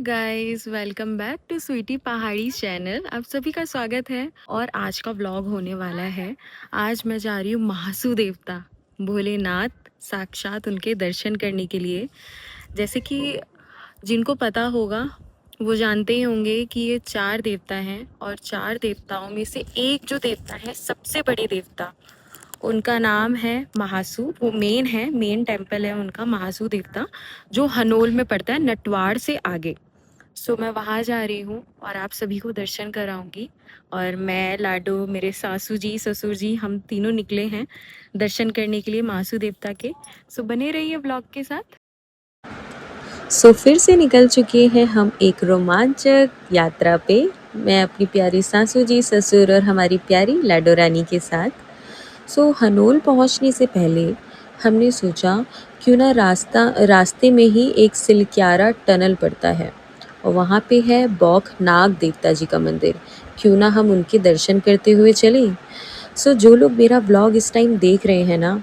Guys, welcome back to Sweety Pahadi channel. आप सभी का स्वागत है और आज का व्लॉग होने वाला है। आज मैं जा रही हूँ महासू देवता भोलेनाथ साक्षात उनके दर्शन करने के लिए। जैसे कि जिनको पता होगा वो जानते ही होंगे कि ये 4 देवता हैं और 4 देवताओं में से एक जो देवता है, सबसे बड़े देवता, उनका नाम है महासू। वो मेन टेम्पल है उनका, महासू देवता, जो हनोल में पड़ता है, नटवाड़ से आगे। सो मैं वहाँ जा रही हूँ और आप सभी को दर्शन कराऊंगी। और मैं, लाडो, मेरे सासू जी, ससुर जी, हम तीनों निकले हैं दर्शन करने के लिए महासू देवता के। सो बने रहिए ब्लॉग के साथ। फिर से निकल चुके हैं हम एक रोमांचक यात्रा पे। मैं अपनी प्यारी सासू जी, ससुर और हमारी प्यारी लाडो रानी के साथ। हनोल पहुंचने से पहले हमने सोचा क्यों ना रास्ते में ही एक सिलक्यारा टनल पड़ता है और वहाँ पे है बौख नाग देवता जी का मंदिर। क्यों ना हम उनके दर्शन करते हुए चलें। जो लोग मेरा व्लॉग इस टाइम देख रहे हैं ना,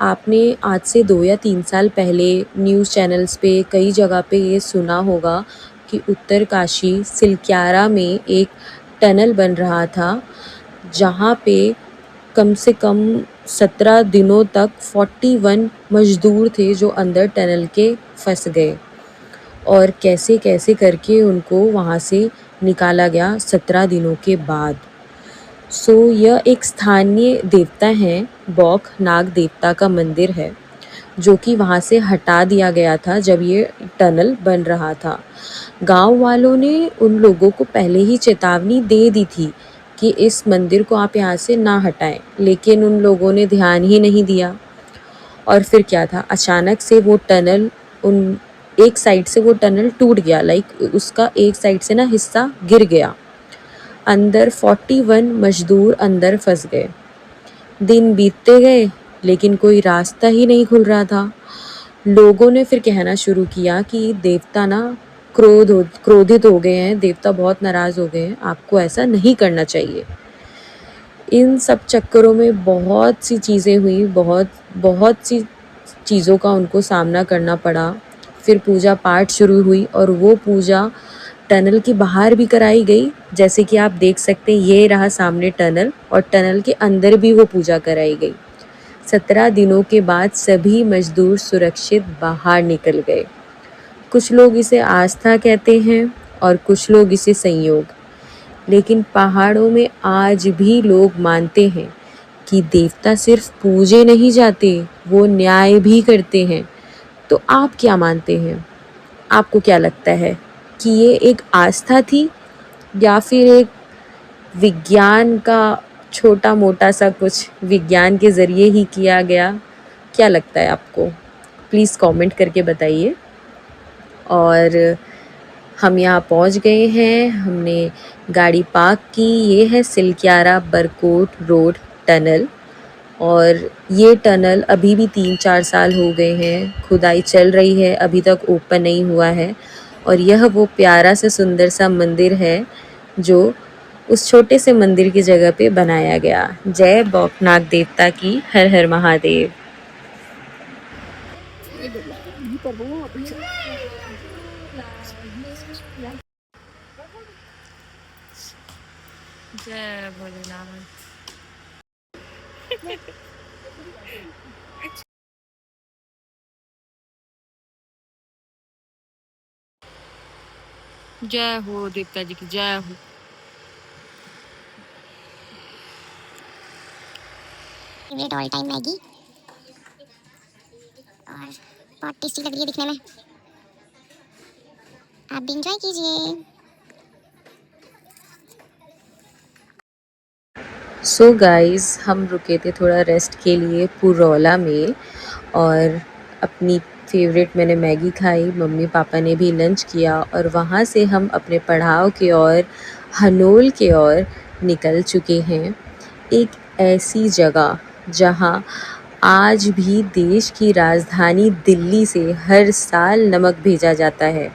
आपने आज से 2 या 3 साल पहले न्यूज़ चैनल्स पे कई जगह पे ये सुना होगा कि उत्तरकाशी सिलक्यारा में एक टनल बन रहा था, जहाँ पे कम से कम 17 दिनों तक 41 मज़दूर थे जो अंदर टनल के फंस गए और कैसे कैसे करके उनको वहाँ से निकाला गया 17 दिनों के बाद। यह एक स्थानीय देवता हैं, बौख नाग देवता का मंदिर है, जो कि वहाँ से हटा दिया गया था जब ये टनल बन रहा था। गांव वालों ने उन लोगों को पहले ही चेतावनी दे दी थी कि इस मंदिर को आप यहाँ से ना हटाएं, लेकिन उन लोगों ने ध्यान ही नहीं दिया। और फिर क्या था, अचानक से वो टनल उन एक साइड से वो टनल टूट गया, उसका एक साइड से ना हिस्सा गिर गया। अंदर 41 मजदूर अंदर फंस गए। दिन बीतते गए लेकिन कोई रास्ता ही नहीं खुल रहा था। लोगों ने फिर कहना शुरू किया कि देवता ना क्रोधित हो गए हैं, देवता बहुत नाराज़ हो गए हैं, आपको ऐसा नहीं करना चाहिए। इन सब चक्करों में बहुत सी चीज़ें हुई, बहुत बहुत सी चीज़ों का उनको सामना करना पड़ा। फिर पूजा पाठ शुरू हुई और वो पूजा टनल के बाहर भी कराई गई। जैसे कि आप देख सकते हैं, ये रहा सामने टनल और टनल के अंदर भी वो पूजा कराई गई। 17 दिनों के बाद सभी मजदूर सुरक्षित बाहर निकल गए। कुछ लोग इसे आस्था कहते हैं और कुछ लोग इसे संयोग, लेकिन पहाड़ों में आज भी लोग मानते हैं कि देवता सिर्फ पूजे नहीं जाते, वो न्याय भी करते हैं। तो आप क्या मानते हैं? आपको क्या लगता है कि ये एक आस्था थी या फिर एक विज्ञान का छोटा मोटा सा कुछ विज्ञान के ज़रिए ही किया गया? क्या लगता है आपको? प्लीज़ कमेंट करके बताइए। और हम यहाँ पहुँच गए हैं, हमने गाड़ी पार्क की। ये है सिलक्यारा बरकोट रोड टनल और ये टनल अभी भी 3-4 साल हो गए हैं, खुदाई चल रही है, अभी तक ओपन नहीं हुआ है। और यह वो प्यारा सा सुंदर सा मंदिर है जो उस छोटे से मंदिर की जगह पे बनाया गया। जय बौखनाग देवता की, हर हर महादेव। जय भोलेनाथ। जय हो देवता जी की, जय हो। फेवरेट ऑल टाइम मैगी और बहुत टेस्टी लग रही है दिखने में, आप भी इंजॉय कीजिए। गाइस, हम रुके थे थोड़ा रेस्ट के लिए पुरौला में और अपनी फेवरेट मैंने मैगी खाई, मम्मी पापा ने भी लंच किया और वहाँ से हम अपने पड़ाव के ओर, हनोल के ओर निकल चुके हैं। एक ऐसी जगह जहाँ आज भी देश की राजधानी दिल्ली से हर साल नमक भेजा जाता है,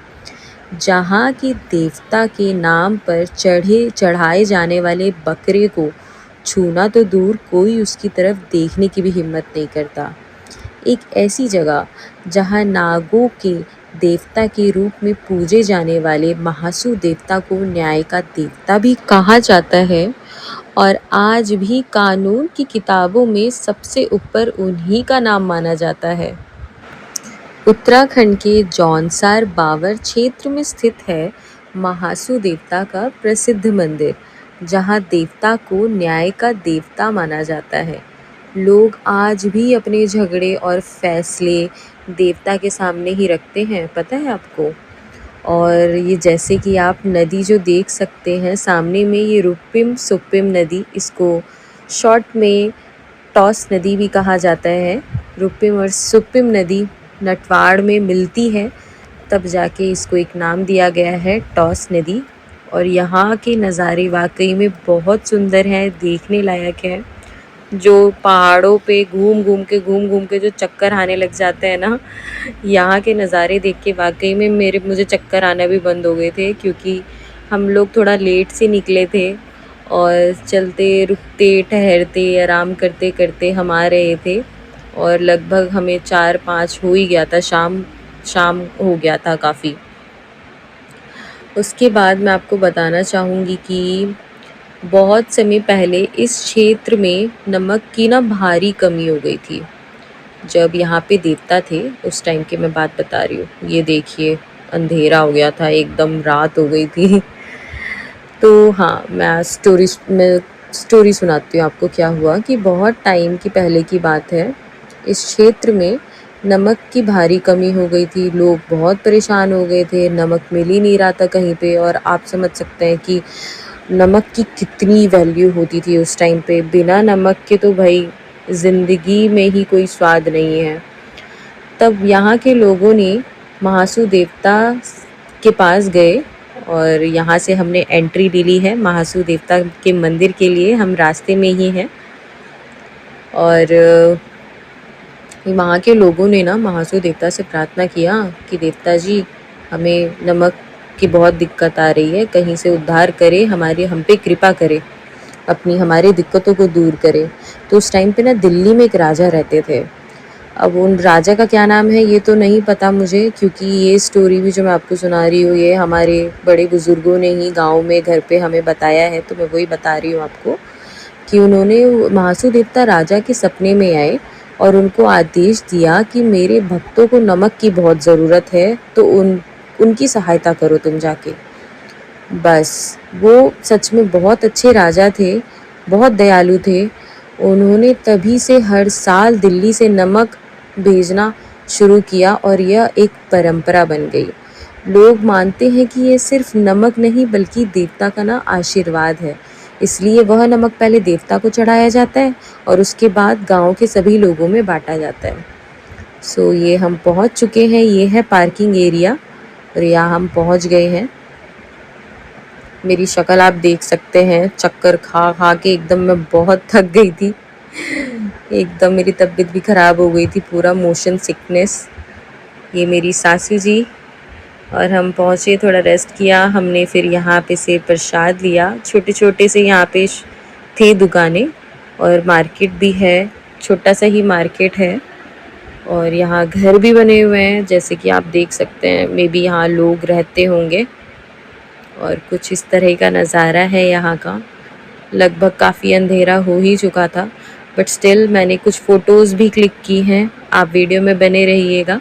जहाँ के देवता के नाम पर चढ़ाए जाने वाले बकरे को छूना तो दूर, कोई उसकी तरफ देखने की भी हिम्मत नहीं करता। एक ऐसी जगह जहाँ नागों के देवता के रूप में पूजे जाने वाले महासू देवता को न्याय का देवता भी कहा जाता है और आज भी कानून की किताबों में सबसे ऊपर उन्हीं का नाम माना जाता है। उत्तराखंड के जौनसार बावर क्षेत्र में स्थित है महासू देवता का प्रसिद्ध मंदिर, जहां देवता को न्याय का देवता माना जाता है। लोग आज भी अपने झगड़े और फैसले देवता के सामने ही रखते हैं, पता है आपको। और ये जैसे कि आप नदी जो देख सकते हैं सामने में, ये रुपिम सुपिम नदी, इसको शॉर्ट में टॉस नदी भी कहा जाता है। रुपिम और सुपिम नदी नटवाड़ में मिलती है, तब जाके इसको एक नाम दिया गया है टॉस नदी। और यहाँ के नज़ारे वाकई में बहुत सुंदर हैं, देखने लायक है। जो पहाड़ों पे घूम घूम के जो चक्कर आने लग जाते हैं ना, यहाँ के नज़ारे देख के वाकई में मुझे चक्कर आना भी बंद हो गए थे, क्योंकि हम लोग थोड़ा लेट से निकले थे और चलते रुकते ठहरते आराम करते करते हम आ रहे थे और लगभग हमें 4-5 हो ही गया था, शाम हो गया था काफ़ी। उसके बाद मैं आपको बताना चाहूँगी कि बहुत समय पहले इस क्षेत्र में नमक की ना भारी कमी हो गई थी। जब यहाँ पे देवता थे उस टाइम की मैं बात बता रही हूँ। ये देखिए अंधेरा हो गया था, एकदम रात हो गई थी। तो हाँ, मैं स्टोरी सुनाती हूँ आपको। क्या हुआ कि बहुत टाइम की पहले की बात है, इस क्षेत्र में नमक की भारी कमी हो गई थी। लोग बहुत परेशान हो गए थे, नमक मिल ही नहीं रहा था कहीं पे। और आप समझ सकते हैं कि नमक की कितनी वैल्यू होती थी उस टाइम पे। बिना नमक के तो भाई ज़िंदगी में ही कोई स्वाद नहीं है। तब यहाँ के लोगों ने महासू देवता के पास गए और यहाँ से हमने एंट्री ले ली है महासू देवता के मंदिर के लिए। हम रास्ते में ही हैं और वहाँ के लोगों ने ना महासू देवता से प्रार्थना किया कि देवता जी, हमें नमक की बहुत दिक्कत आ रही है, कहीं से उद्धार करे, हम पे कृपा करे, हमारी दिक्कतों को दूर करे। तो उस टाइम पे ना दिल्ली में एक राजा रहते थे। अब उन राजा का क्या नाम है ये तो नहीं पता मुझे, क्योंकि ये स्टोरी भी जो मैं आपको सुना रही हूँ ये हमारे बड़े बुज़ुर्गों ने ही गाँव में घर पे हमें बताया है, तो मैं वही बता रही हूँ आपको कि उन्होंने महासू देवता राजा के सपने में आए और उनको आदेश दिया कि मेरे भक्तों को नमक की बहुत ज़रूरत है, तो उनकी सहायता करो तुम जाके। बस वो सच में बहुत अच्छे राजा थे, बहुत दयालु थे। उन्होंने तभी से हर साल दिल्ली से नमक भेजना शुरू किया और यह एक परंपरा बन गई। लोग मानते हैं कि ये सिर्फ नमक नहीं बल्कि देवता का ना आशीर्वाद है, इसलिए वह नमक पहले देवता को चढ़ाया जाता है और उसके बाद गांव के सभी लोगों में बांटा जाता है। सो ये हम पहुंच चुके हैं, ये है पार्किंग एरिया और यहाँ हम पहुंच गए हैं। मेरी शक्ल आप देख सकते हैं, चक्कर खा खा के एकदम मैं बहुत थक गई थी। एकदम मेरी तबीयत भी ख़राब हो गई थी, पूरा मोशन सिकनेस। ये मेरी सासू जी और हम पहुँचे, थोड़ा रेस्ट किया हमने, फिर यहाँ पे से प्रसाद लिया। छोटे छोटे से यहाँ पे थे दुकानें और मार्केट भी है, छोटा सा ही मार्केट है और यहाँ घर भी बने हुए हैं जैसे कि आप देख सकते हैं। मे बी यहाँ लोग रहते होंगे और कुछ इस तरह का नज़ारा है यहाँ का। लगभग काफ़ी अंधेरा हो ही चुका था, बट स्टिल मैंने कुछ फ़ोटोज़ भी क्लिक की हैं। आप वीडियो में बने रहिएगा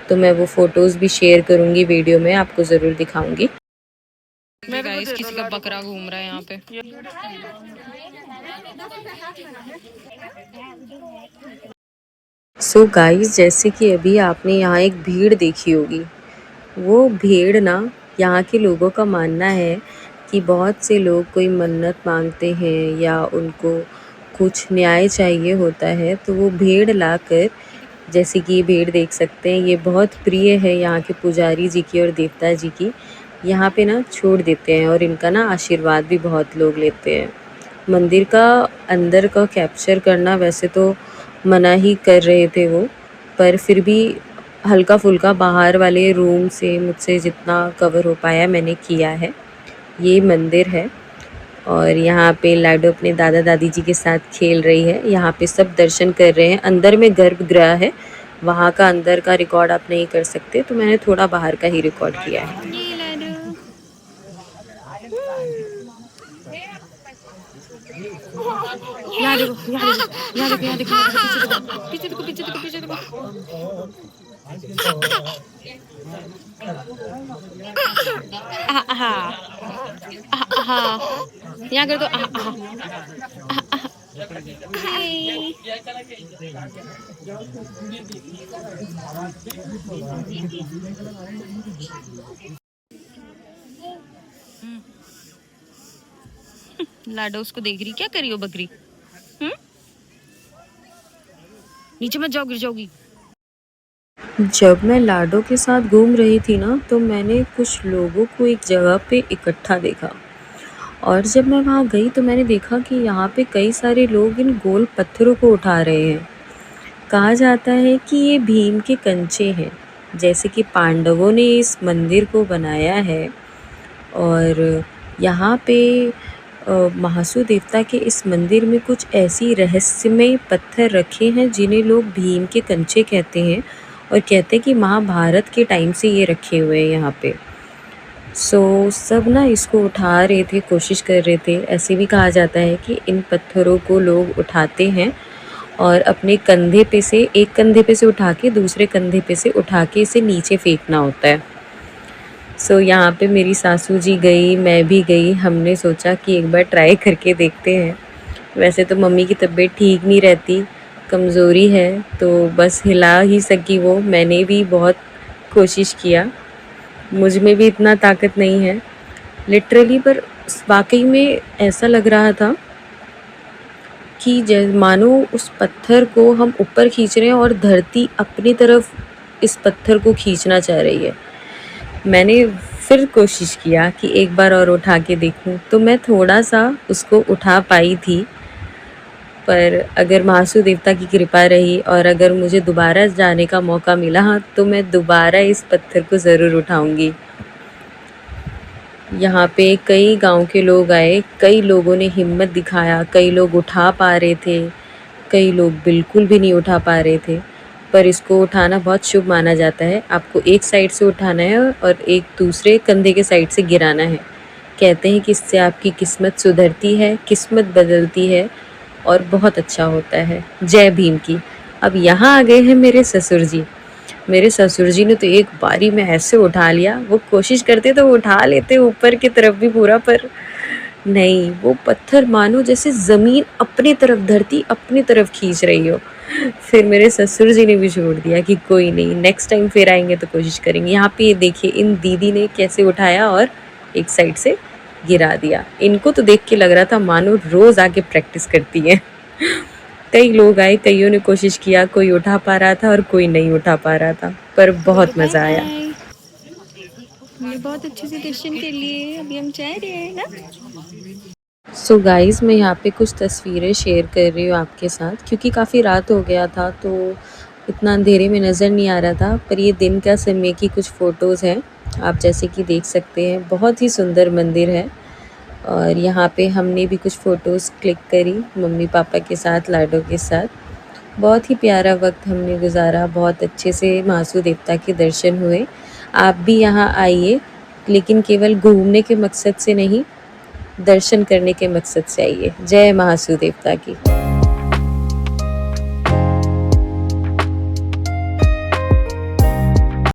तो मैं वो फ़ोटोज़ भी शेयर करूँगी, वीडियो में आपको ज़रूर दिखाऊँगी। गाइस किसी का बकरा घूम रहा है यहाँ पे। सो गाइस, जैसे कि अभी आपने यहाँ एक भीड़ देखी होगी, वो भीड़ ना यहाँ के लोगों का मानना है कि बहुत से लोग कोई मन्नत मांगते हैं या उनको कुछ न्याय चाहिए होता है, तो वो भीड़ लाकर, जैसे कि ये भीड़ देख सकते हैं, ये बहुत प्रिय है यहाँ के पुजारी जी की और देवता जी की। यहाँ पे ना छोड़ देते हैं और इनका ना आशीर्वाद भी बहुत लोग लेते हैं। मंदिर का अंदर का कैप्चर करना वैसे तो मना ही कर रहे थे वो, पर फिर भी हल्का फुल्का बाहर वाले रूम से मुझसे जितना कवर हो पाया मैंने किया है। ये मंदिर है और यहाँ पे लाडो अपने दादा दादी जी के साथ खेल रही है। यहाँ पे सब दर्शन कर रहे हैं। अंदर में गर्भगृह है वहाँ का अंदर का रिकॉर्ड आप नहीं कर सकते, तो मैंने थोड़ा बाहर का ही रिकॉर्ड किया है। ये लाडू। यहाँ देखो, यहाँ देखो, यहाँ देखो, यहाँ देखो, पीछे देखो, पीछे देखो, पीछे देखो, पीछे देखो। आहा, आहा, यहाँ कर दो। आहा, हाय। लाडो उसको देख रही, क्या करी हो बकरी? नीचे मत जाओ, गिर जाओगी। जब मैं लाडो के साथ घूम रही थी ना, तो मैंने कुछ लोगों को एक जगह पे इकट्ठा देखा, और जब मैं वहाँ गई तो मैंने देखा कि यहाँ पे कई सारे लोग इन गोल पत्थरों को उठा रहे हैं। कहा जाता है कि ये भीम के कंचे हैं, जैसे कि पांडवों ने इस मंदिर को बनाया है। और यहाँ पे महासू देवता के इस मंदिर में कुछ ऐसी रहस्यमय पत्थर रखे हैं जिन्हें लोग भीम के कंचे कहते हैं, और कहते हैं कि महाभारत के टाइम से ये रखे हुए हैं यहाँ पे। सब ना इसको उठा रहे थे, कोशिश कर रहे थे। ऐसे भी कहा जाता है कि इन पत्थरों को लोग उठाते हैं और अपने कंधे पे से, एक कंधे पे से उठा के दूसरे कंधे पे से उठा के इसे नीचे फेंकना होता है। यहाँ पे मेरी सासू जी गई, मैं भी गई। हमने सोचा कि एक बार ट्राई करके देखते हैं। वैसे तो मम्मी की तबीयत ठीक नहीं रहती, कमज़ोरी है, तो बस हिला ही सकी वो। मैंने भी बहुत कोशिश किया, मुझ में भी इतना ताकत नहीं है लिटरली, पर वाकई में ऐसा लग रहा था कि मानो उस पत्थर को हम ऊपर खींच रहे हैं और धरती अपनी तरफ इस पत्थर को खींचना चाह रही है। मैंने फिर कोशिश किया कि एक बार और उठा के देखूं, तो मैं थोड़ा सा उसको उठा पाई थी। पर अगर महासू देवता की कृपा रही और अगर मुझे दोबारा जाने का मौका मिला, तो मैं दोबारा इस पत्थर को ज़रूर उठाऊंगी। यहाँ पे कई गांव के लोग आए, कई लोगों ने हिम्मत दिखाया, कई लोग उठा पा रहे थे, कई लोग बिल्कुल भी नहीं उठा पा रहे थे। पर इसको उठाना बहुत शुभ माना जाता है। आपको एक साइड से उठाना है और एक दूसरे कंधे के साइड से गिराना है। कहते हैं कि इससे आपकी किस्मत सुधरती है, किस्मत बदलती है और बहुत अच्छा होता है। जय भीम की। अब यहाँ आ गए हैं मेरे ससुर जी। मेरे ससुर जी ने तो एक बारी में ऐसे उठा लिया, वो कोशिश करते तो उठा लेते ऊपर की तरफ भी पूरा, पर नहीं, वो पत्थर मानो जैसे ज़मीन अपनी तरफ, धरती अपनी तरफ खींच रही हो। फिर मेरे ससुर जी ने भी छोड़ दिया कि कोई नहीं, नेक्स्ट टाइम फिर आएंगे तो कोशिश करेंगे। यहाँ पे ये देखिए, इन दीदी ने कैसे उठाया और एक साइड से गिरा दिया। इनको तो देख के लग रहा था मानो रोज़ आके प्रैक्टिस करती हैं। कई लोग आए, कईयों ने कोशिश किया, कोई उठा पा रहा था और कोई नहीं उठा पा रहा था, पर बहुत मज़ा आया। ये बहुत अच्छे से दर्शन कर लिए, अभी हम जा रहे हैं ना। गाइज़, मैं यहाँ पे कुछ तस्वीरें शेयर कर रही हूँ आपके साथ, क्योंकि काफ़ी रात हो गया था तो इतना अंधेरे में नज़र नहीं आ रहा था। पर ये दिन का समय की कुछ फ़ोटोज़ हैं, आप जैसे कि देख सकते हैं। बहुत ही सुंदर मंदिर है और यहाँ पे हमने भी कुछ फ़ोटोज़ क्लिक करी मम्मी पापा के साथ, लाडो के साथ। बहुत ही प्यारा वक्त हमने गुजारा, बहुत अच्छे से महासू देवता के दर्शन हुए। आप भी यहाँ आइए, लेकिन केवल घूमने के मकसद से नहीं, दर्शन करने के मकसद से आइए। जय महासू देवता की।